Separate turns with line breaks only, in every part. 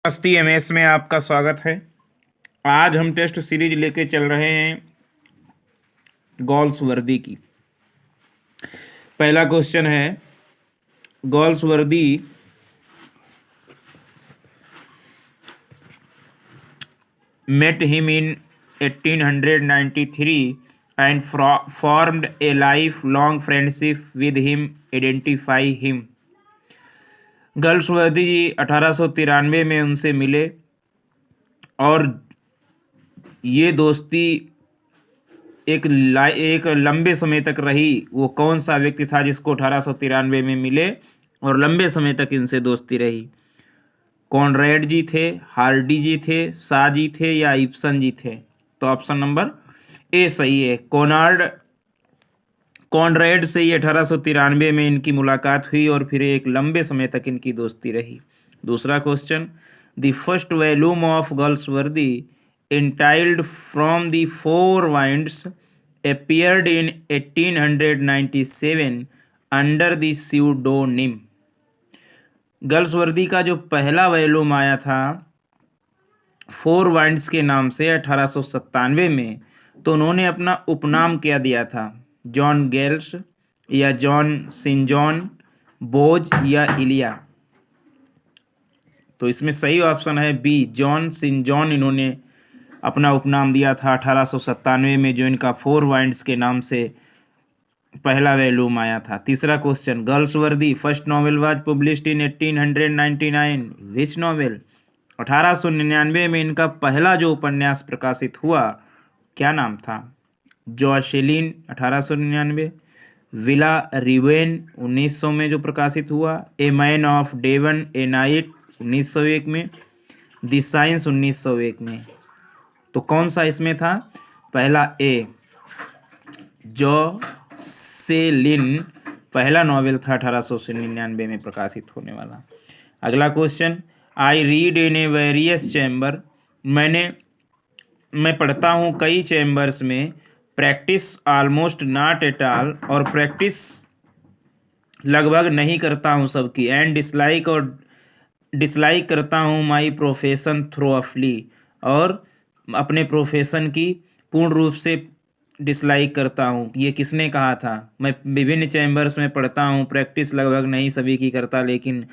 मस्ती एमएस में आपका स्वागत है। आज हम टेस्ट सीरीज लेके चल रहे हैं गॉल्स वर्दी की। पहला क्वेश्चन है, गॉल्स वर्दी met him in 1893 and formed a lifelong friendship with him. Identify him. Galsworthy ji 1893 में उनसे मिले और ये दोस्ती एक लंबे समय तक रही। वो कौन सा व्यक्ति था जिसको 1893 में मिले और लंबे समय तक इनसे दोस्ती रही? कॉनरेड जी थे, हार्डी जी थे, सा जी थे या इब्सन जी थे? तो ऑप्शन नंबर ए सही है। कॉनरेड से ही 1893 में इनकी मुलाकात हुई और फिर एक लंबे समय तक इनकी दोस्ती रही। दूसरा question, the first volume of Galsworthy entitled From the Four Winds appeared in 1897 under the pseudonym. Galsworthy का जो पहला वॉल्यूम आया था फोर वाइंड्स के नाम से 1897 में, तो उन्होंने अपना उपनाम क्या दिया था? जॉन गेल्स या जॉन सिंजॉन, बोज या इलिया? तो इसमें सही ऑप्शन है बी, जॉन सिंजॉन इन्होंने अपना उपनाम दिया था 1897 में, जो इनका फोर वाइंड्स के नाम से पहला वॉल्यूम आया था। तीसरा question, Galsworthy first novel was published in 1899, which novel? 1899 में इनका पहला जो उपन्यास प्रकाशित हुआ, क्या नाम था? जॉशेलिन 1899, विला रिवेन 1900 में जो प्रकाशित हुआ, a man of Devon a knight 1901 में, द साइंस 1901 में। तो कौन सा इसमें था? पहला ए, जॉशेलिन पहला नॉवेल था 1899 में प्रकाशित होने वाला। अगला question, I read in A various chamber, मैं पढ़ता हूँ कई चैम्बर्स में, practice almost not at all और प्रैक्टिस लगभग नहीं करता हूँ सबकी, एंड डिसलाइक करता हूँ माई प्रोफेशन थ्रोअफली और अपने प्रोफेशन की पूर्ण रूप से डिसलाइक करता हूँ। ये किसने कहा था? मैं विभिन्न चैम्बर्स में पढ़ता हूँ, प्रैक्टिस लगभग नहीं सभी की करता, लेकिन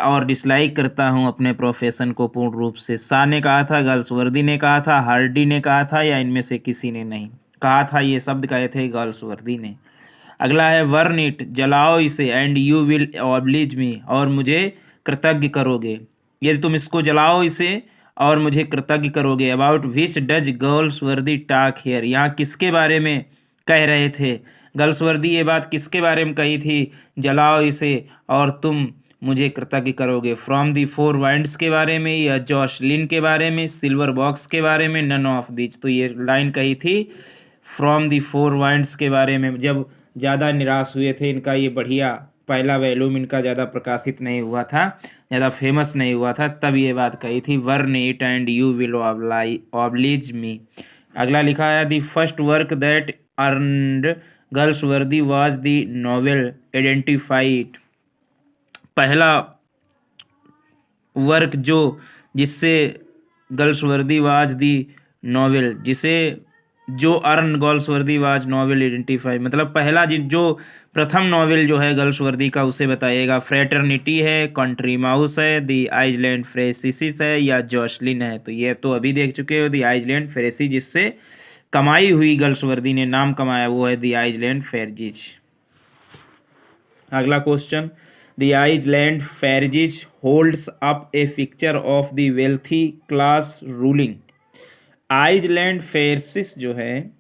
और डिसलाइक करता हूँ अपने प्रोफेशन को पूर्ण रूप से। सा ने कहा था, गॉल्सवर्दी ने कहा था, हार्डी ने कहा था, या इनमें से किसी ने नहीं कहा था? ये शब्द कहे थे गॉल्सवर्दी ने। अगला है, वर्न इट, जलाओ इसे, एंड यू विल ऑब्लिज मी और मुझे कृतज्ञ करोगे। यदि तुम इसको जलाओ इसे और मुझे कृतज्ञ करोगे। About which does Galsworthy talk here, यहाँ किसके बारे में कह रहे थे गॉल्सवर्दी? ये बात किसके बारे में कही थी? जलाओ इसे और तुम मुझे कृतज्ञ करोगे। फ्रॉम दी फोर वाइंड्स के बारे में या जॉशलिन के बारे में, सिल्वर बॉक्स के बारे में, नन ऑफ दिस? तो ये लाइन कही थी फ्रॉम दी फोर वाइंड्स के बारे में। जब ज़्यादा निराश हुए थे, इनका ये बढ़िया पहला वॉल्यूम इनका ज़्यादा प्रकाशित नहीं हुआ था, ज़्यादा फेमस नहीं हुआ था, तब ये बात कही थी, वर्न it and you will oblige मी। अगला लिखा है, the first work that earned Galsworthy was the novel identified. पहला वर्क जिससे गॉल्सवर्दी वाज दी नॉवेल, जो earn Galsworthy was novel identify, मतलब पहला जो प्रथम नॉवेल जो है गॉल्सवर्दी का, उसे बताइएगा। फ्रेटर्निटी है, कंट्री माउस है, दी आइसलैंड फ्रेसिस है, या जॉशलिन है? तो ये तो अभी देख चुके हो, दी आइसलैंड फेरेसी, जिससे कमाई हुई गॉल्सवर्दी ने, नाम कमाया, वो है दी आइसलैंड फेरजिच। अगला question, the Island Pharisees holds up a picture of the wealthy class ruling. Island Pharisees जो है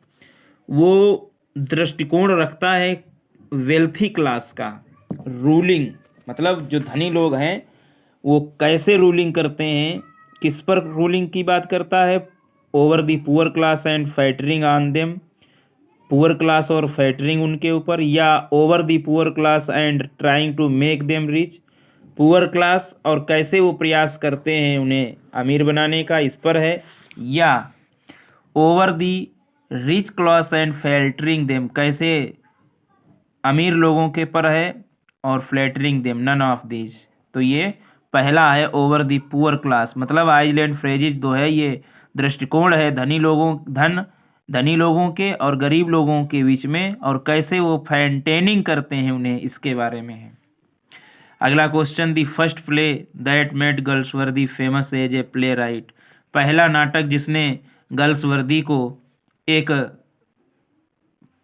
वो दृष्टिकोण रखता है वेल्थी क्लास का। रूलिंग मतलब जो धनी लोग हैं वो कैसे रूलिंग करते हैं, किस पर रूलिंग की बात करता है? Over the poor class and flattering on them, poor class और फैटरिंग उनके ऊपर, या over the poor class and trying to make them rich, poor class और कैसे वो प्रयास करते हैं उन्हें अमीर बनाने का, इस पर है, या over the rich class and flattering them, कैसे अमीर लोगों के पर है और flattering them, none of these? तो ये पहला है ओवर द पुअर क्लास, मतलब आइसलैंड फ्रेजेज दो है, ये दृष्टिकोण है धनी लोगों के और गरीब लोगों के बीच में, और कैसे वो फैंटेनिंग करते हैं उन्हें, इसके बारे में है। अगला question, the first play that made Galsworthy famous as a playwright, पहला नाटक जिसने गर्ल्सवर्दी को एक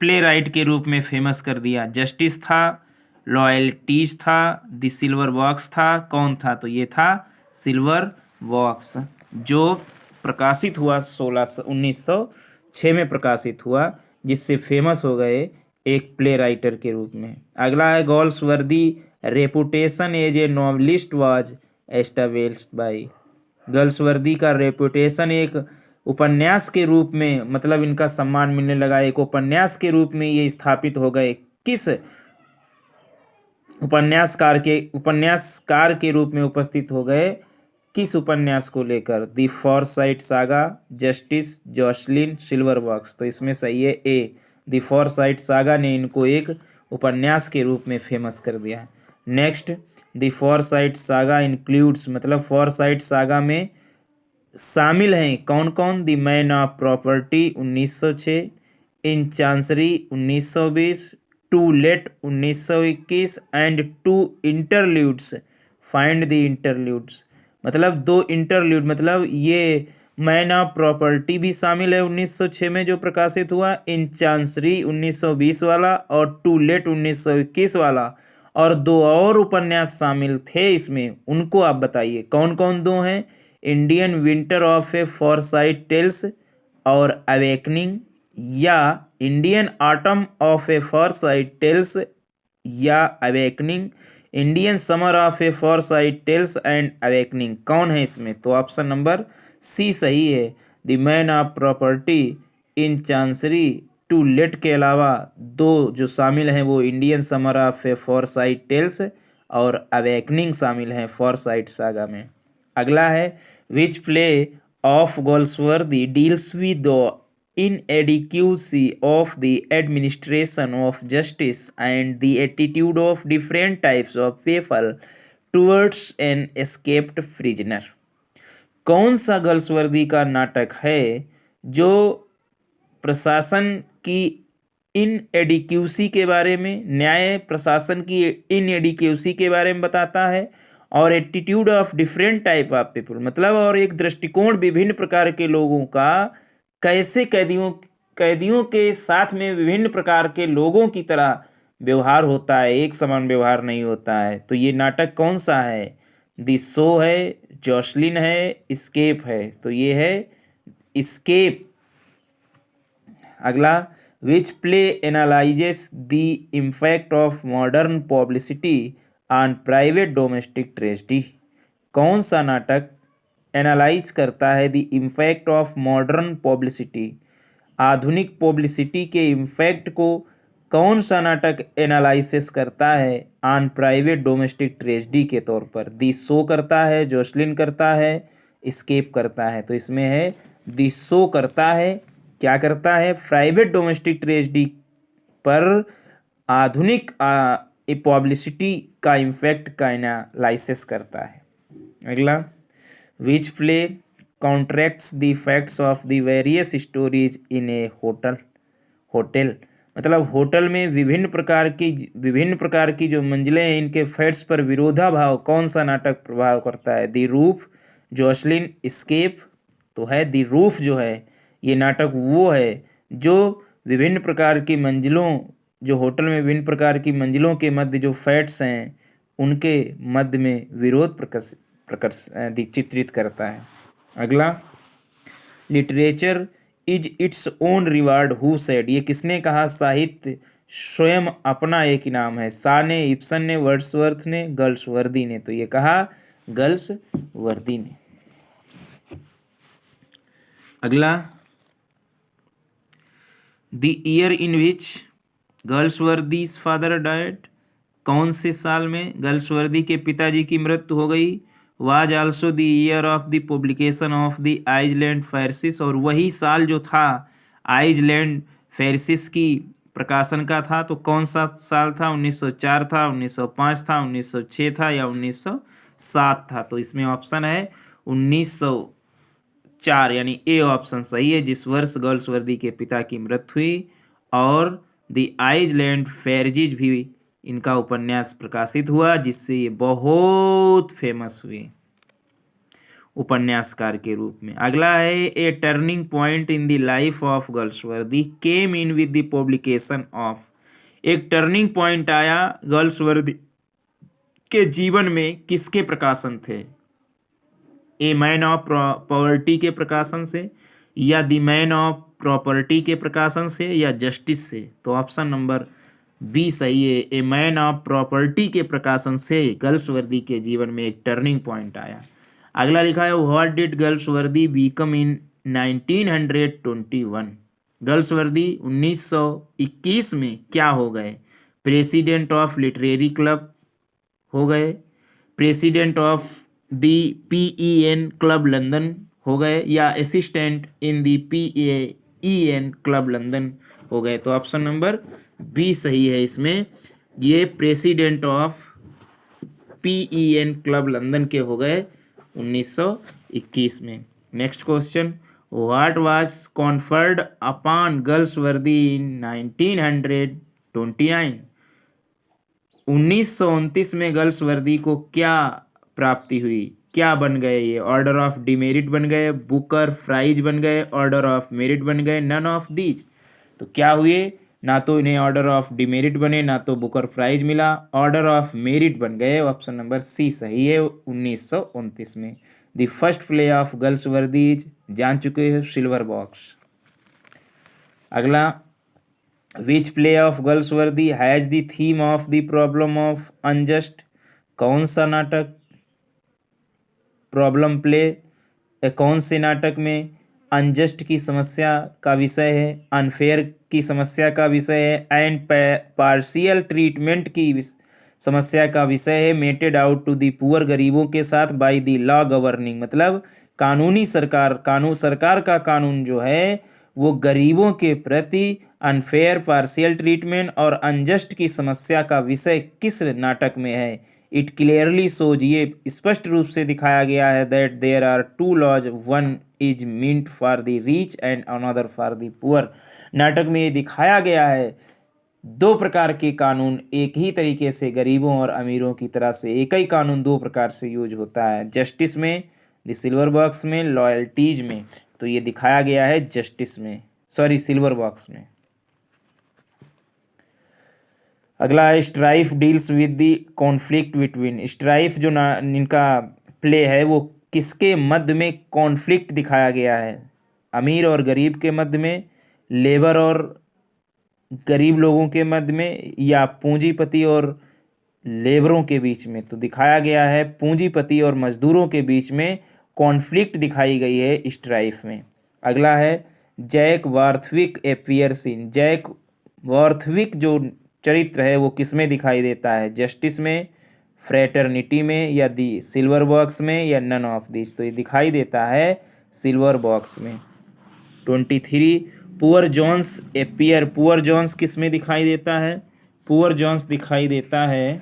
प्ले राइट के रूप में फेमस कर दिया। जस्टिस था, लॉयल्टीज था, द सिल्वर बॉक्स था, कौन था? तो ये था सिल्वर बॉक्स, जो प्रकाशित हुआ 1906 में प्रकाशित हुआ, जिससे फेमस हो गए एक प्ले राइटर के रूप में। अगला है Galsworthy reputation as a novelist was established by, Galsworthy का रेपुटेशन एक उपन्यास के रूप में, मतलब इनका सम्मान मिलने लगा, एक उपन्यास के रूप में ये स्थापित हो गए। किस उपन्यासकार के रूप में उपस्थित हो गए? किस उपन्यास को लेकर? The Forsyte Saga, Justice, Jocelyn, Silver Box. तो इसमें सही है ए, दी फॉरसाइट सागा ने इनको एक उपन्यास के रूप में फेमस कर दिया। Next, the Forsyte saga includes, मतलब फॉरसाइट सागा में शामिल हैं कौन कौन? The man of property 1906, in chancery 1920, to let 1921 and two interludes, find the interludes, मतलब दो इंटरल्यूड, मतलब ये मैन ऑफ प्रॉपर्टी भी शामिल है 1906 में जो प्रकाशित हुआ, इन चांसरी 1920 वाला और टू लेट 1921 वाला, और दो और उपन्यास शामिल थे इसमें, उनको आप बताइए कौन कौन दो हैं? Indian winter of a Forsyte tales और अवेकनिंग, या Indian autumn of a Forsyte tales या awakening, Indian summer of a Forsyte tales and awakening, कौन है इसमें? तो ऑप्शन नंबर सी सही है, the man of property, in chancery, to let के अलावा दो जो शामिल हैं वो Indian summer of a Forsyte tales और अवेकनिंग शामिल हैं फॉरसाइट सागा में। अगला है, which play of Galsworthy deals with the inadequacy of the administration of justice and the attitude of different types of people towards an escaped prisoner, कौन सा Galsworthy का नाटक है जो प्रशासन की इनएडिक्यूसी के बारे में, न्याय प्रशासन की इनएडिक्यूसी के बारे में बताता है, और attitude of different type of people, मतलब और एक दृष्टिकोण विभिन्न प्रकार के लोगों का, कैसे कैदियों के साथ में विभिन्न प्रकार के लोगों की तरह व्यवहार होता है, एक समान व्यवहार नहीं होता है। तो ये नाटक कौन सा है? द शो है, जॉसलिन है, स्केप है। तो ये है स्केप। अगला, which play analyses the impact of modern publicity on private domestic tragedy, कौन सा नाटक एनालाइज करता है the impact of modern publicity, आधुनिक पब्लिसिटी के इम्पैक्ट को कौन सा नाटक एनालिसिस करता है ऑन प्राइवेट डोमेस्टिक ट्रेजेडी के तौर पर? दी शो करता है, जॉसलिन करता है, स्केप करता है। तो इसमें है दी शो करता है, क्या करता है? प्राइवेट डोमेस्टिक ट्रेजेडी पर आधुनिक पब्लिसिटी का इम्पैक्ट का एनालिसिस करता है। अगला, which play contracts the facts of the various stories in A hotel, मतलब होटल में विभिन्न प्रकार की जो मंजिलें हैं, इनके फैक्ट्स पर विरोधाभाव कौन सा नाटक प्रभाव करता है? The roof, Jocelyn, escape. तो है द रूफ जो है ये नाटक वो है जो विभिन्न प्रकार की मंजिलों, जो होटल में विभिन्न प्रकार की मंजिलों के मध्य जो फैक्ट्स हैं उनके मध्य में विरोध चित्रित करता है। अगला, literature is its own reward who said, ये किसने कहा? साहित्य स्वयं अपना एक इनाम है। शा ने, इब्सन ने, वर्ड्सवर्थ ने, गर्ल्सवर्दी ने। तो ये कहा गर्ल्सवर्दी ने। अगला, the year in which Galsworthy's father died, कौन से साल में गर्ल्सवर्दी के पिताजी की मृत्यु हो गई? Was also the year of the publication of the island Pharisees, और वही साल जो था आइसलैंड फेरिस की प्रकाशन का था। तो कौन सा साल था? 1904 था, 1905 था, 1906 था या 1907 था। तो इसमें ऑप्शन है 1904, यानी ए ऑप्शन सही है, जिस वर्ष गर्ल्सवर्दी के पिता की मृत्यु हुई। और द आइसलैंड फेयरजीज भी इनका उपन्यास प्रकाशित हुआ, जिससे ये बहुत फेमस हुए उपन्यासकार के रूप में। अगला है a turning point in the life of Galsworthy came in with the publication of. एक टर्निंग पॉइंट आया गर्ल्सवर्दी के जीवन में किसके प्रकाशन थे? ए मैन ऑफ पॉवर्टी के प्रकाशन से, या द मैन ऑफ प्रॉपर्टी के प्रकाशन से, या जस्टिस से? तो ऑप्शन नंबर बी सही है, ए मैन ऑफ प्रॉपर्टी के प्रकाशन से गर्ल्सवर्दी के जीवन में एक टर्निंग पॉइंट आया। अगला लिखा है what did Galsworthy become in 1921। Galsworthy 1921 में क्या हो गए? प्रेसिडेंट ऑफ लिटरेरी क्लब हो गए, president of the PEN club London हो गए, या assistant in the PEN club London हो गए? तो ऑप्शन नंबर बी सही है इसमें, ये president of PEN club London के हो गए 1921 में। Next question, what was conferred upon Galsworthy in 1929। 1929 में गर्ल्सवर्दी को क्या प्राप्ति हुई, क्या बन गए ये? ऑर्डर ऑफ डिमेरिट बन गए, बुकर प्राइज बन गए, ऑर्डर ऑफ मेरिट बन गए, नन ऑफ दीज? तो क्या हुए? ना तो इन्हें ऑर्डर ऑफ डिमेरिट बने, ना तो बुकर प्राइज मिला, ऑर्डर ऑफ मेरिट बन गए। ऑप्शन नंबर सी सही है 1929 में। द फर्स्ट प्ले ऑफ गर्ल्सवर्दीज जान चुके हैं, सिल्वर बॉक्स। अगला, which play of Galsworthy has the theme of the problem of unjust. कौन सा नाटक प्रॉब्लम प्ले कौन से नाटक में अनजस्ट की समस्या का विषय है, अनफेयर की समस्या का विषय है, एंड पार्शियल ट्रीटमेंट की समस्या का विषय है, meted out to the poor, गरीबों के साथ, बाय दी लॉ गवर्निंग, मतलब कानूनी सरकार, सरकार का कानून जो है वो गरीबों के प्रति अनफेयर, पार्शियल ट्रीटमेंट और अनजस्ट की समस्या का विषय किस नाटक में है? इट क्लियरली शोज, ये स्पष्ट रूप से दिखाया गया है, that there are two laws, one is meant for the rich and another for the poor. नाटक में ये दिखाया गया है दो प्रकार के कानून एक ही तरीके से गरीबों और अमीरों की तरह से, एक ही कानून दो प्रकार से यूज होता है, जस्टिस में, द सिल्वर बॉक्स में, लॉयल्टीज में। तो ये दिखाया गया है जस्टिस में, सॉरी सिल्वर बॉक्स में। अगला है strife deals with the conflict between. Strife जो इनका प्ले है वो किसके मध्य में कॉन्फ्लिक्ट दिखाया गया है? अमीर और गरीब के मध्य में, लेबर और गरीब लोगों के मध्य में, या पूंजीपति और लेबरों के बीच में? तो दिखाया गया है पूंजीपति और मजदूरों के बीच में कॉन्फ्लिक्ट दिखाई गई है स्ट्राइफ में। अगला है Jack Barthwick appears in. Jack Barthwick जो चरित्र है वो किस में दिखाई देता है? जस्टिस में, फ्रेटर्निटी में, या दी सिल्वर बॉक्स में, या नन ऑफ दिस? तो ये दिखाई देता है सिल्वर बॉक्स में। 23, poor John's appear. Poor John's किस में दिखाई देता है? पुअर जॉन्स दिखाई देता है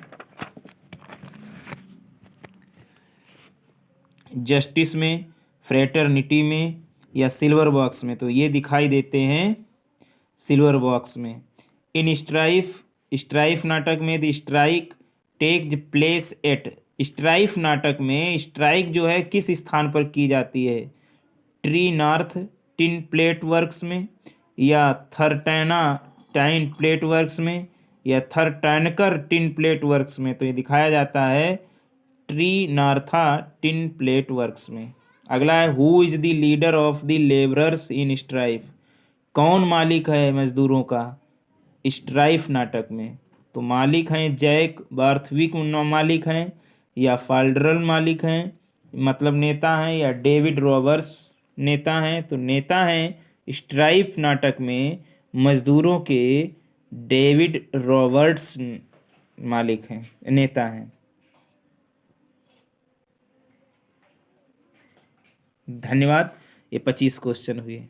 जस्टिस में, फ्रेटर्निटी में, या सिल्वर बॉक्स में? तो ये दिखाई देते हैं सिल्वर बॉक्स में। इन स्ट्राइफ नाटक में the strike take place at. Strife नाटक में स्ट्राइक जो है किस स्थान पर की जाती है? Tree north tin plate works में, या थर्टैना टाइन प्लेट वर्क्स में, या थर्टैनकर टिन प्लेट वर्क्स में? तो ये दिखाया जाता है ट्री नॉर्था टिन प्लेट वर्क्स में। अगला है who is the leader of the labourers in strife. कौन मालिक है मजदूरों का स्ट्राइफ नाटक में? तो मालिक हैं जैक वार्थविक मालिक हैं, या फाल्डरल मालिक हैं मतलब नेता हैं, या डेविड रॉबर्ट्स नेता हैं? तो नेता हैं स्ट्राइफ नाटक में मजदूरों के डेविड रॉबर्ट्स मालिक हैं, नेता हैं। धन्यवाद। ये 25 क्वेश्चन हुए।